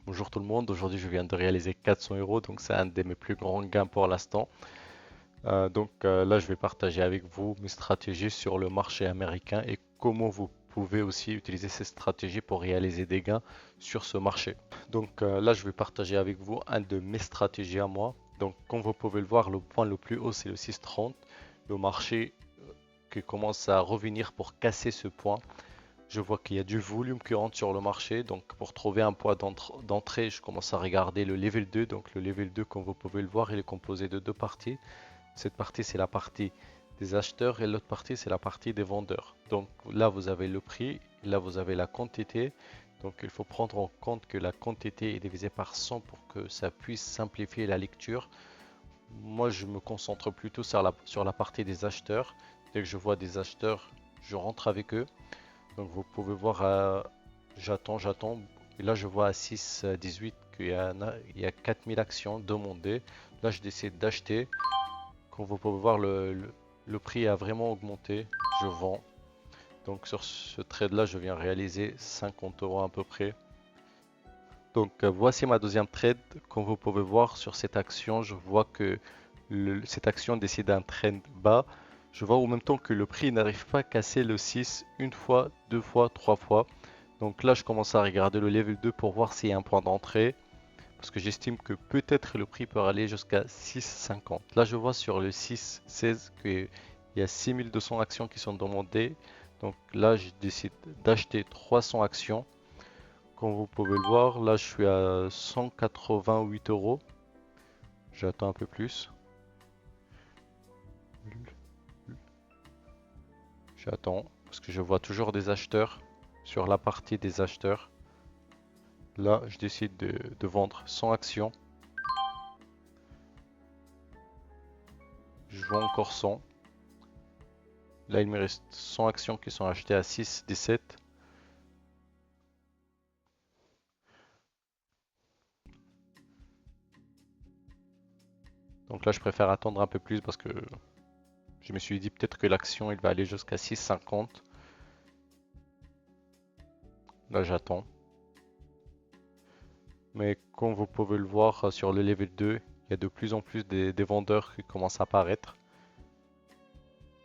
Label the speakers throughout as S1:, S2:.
S1: Bonjour tout le monde, aujourd'hui je viens de réaliser 400 euros, donc c'est un de mes plus grands gains pour l'instant. Là je vais partager avec vous mes stratégies sur le marché américain et comment vous pouvez aussi utiliser ces stratégies pour réaliser des gains sur ce marché. Là je vais partager avec vous un de mes stratégies à moi. Donc comme vous pouvez le voir, le point le plus haut c'est le 6,30. Le marché qui commence à revenir pour casser ce point. Je vois qu'il y a du volume qui rentre sur le marché. Donc pour trouver un point d'entrée, je commence à regarder le level 2. Donc le level 2, comme vous pouvez le voir, il est composé de deux parties. Cette partie, c'est la partie des acheteurs et l'autre partie, c'est la partie des vendeurs. Donc là, vous avez le prix, là, vous avez la quantité. Donc il faut prendre en compte que la quantité est divisée par 100 pour que ça puisse simplifier la lecture. Moi, je me concentre plutôt sur la partie des acheteurs. Dès que je vois des acheteurs, je rentre avec eux. Donc vous pouvez voir, j'attends. Et là, je vois à 6,18 il y a 4000 actions demandées. Là, je décide d'acheter. Comme vous pouvez voir, le prix a vraiment augmenté. Je vends. Donc sur ce trade-là, je viens réaliser 50 euros à peu près. Voici ma deuxième trade. Comme vous pouvez voir sur cette action, je vois que cette action décide un trend bas. Je vois en même temps que le prix n'arrive pas à casser le 6 une fois, deux fois, trois fois. Donc là, je commence à regarder le level 2 pour voir s'il y a un point d'entrée. Parce que j'estime que peut-être le prix peut aller jusqu'à 6,50. Là, je vois sur le 6,16 qu'il y a 6200 actions qui sont demandées. Donc là, je décide d'acheter 300 actions. Comme vous pouvez le voir, là, je suis à 188 euros. J'attends un peu plus. J'attends parce que je vois toujours des acheteurs sur la partie des acheteurs. Là, je décide de vendre 100 actions. Je vends encore 100. Là, il me reste 100 actions qui sont achetées à 6,17. Donc là, je préfère attendre un peu plus parce que je me suis dit peut-être que l'action, il va aller jusqu'à 6,50. Là, j'attends. Mais comme vous pouvez le voir sur le level 2, il y a de plus en plus des vendeurs qui commencent à apparaître.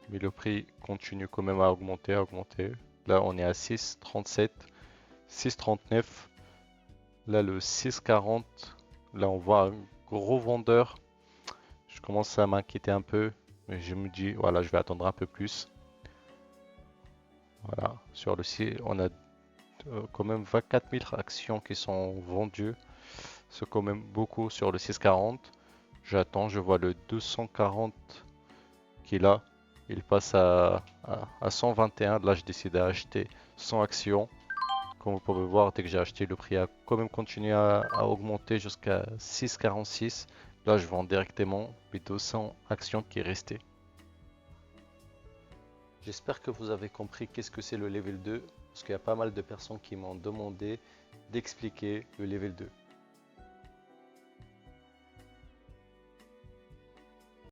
S1: Mais le prix continue quand même à augmenter, à augmenter. Là, on est à 6,37, 6,39. Là, le 6,40. Là, on voit un gros vendeur. Je commence à m'inquiéter un peu. Mais je me dis, voilà, je vais attendre un peu plus. Voilà, sur le site, on a quand même 24 000 actions qui sont vendues. C'est quand même beaucoup sur le 640. J'attends, je vois le 240 qui est là. Il passe à 121. Là, je décide d'acheter 100 actions. Comme vous pouvez voir, dès que j'ai acheté, le prix a quand même continué à augmenter jusqu'à 6,46. Là, je vends directement les 200 actions qui restaient. J'espère que vous avez compris qu'est-ce que c'est le level 2, parce qu'il y a pas mal de personnes qui m'ont demandé d'expliquer le level 2.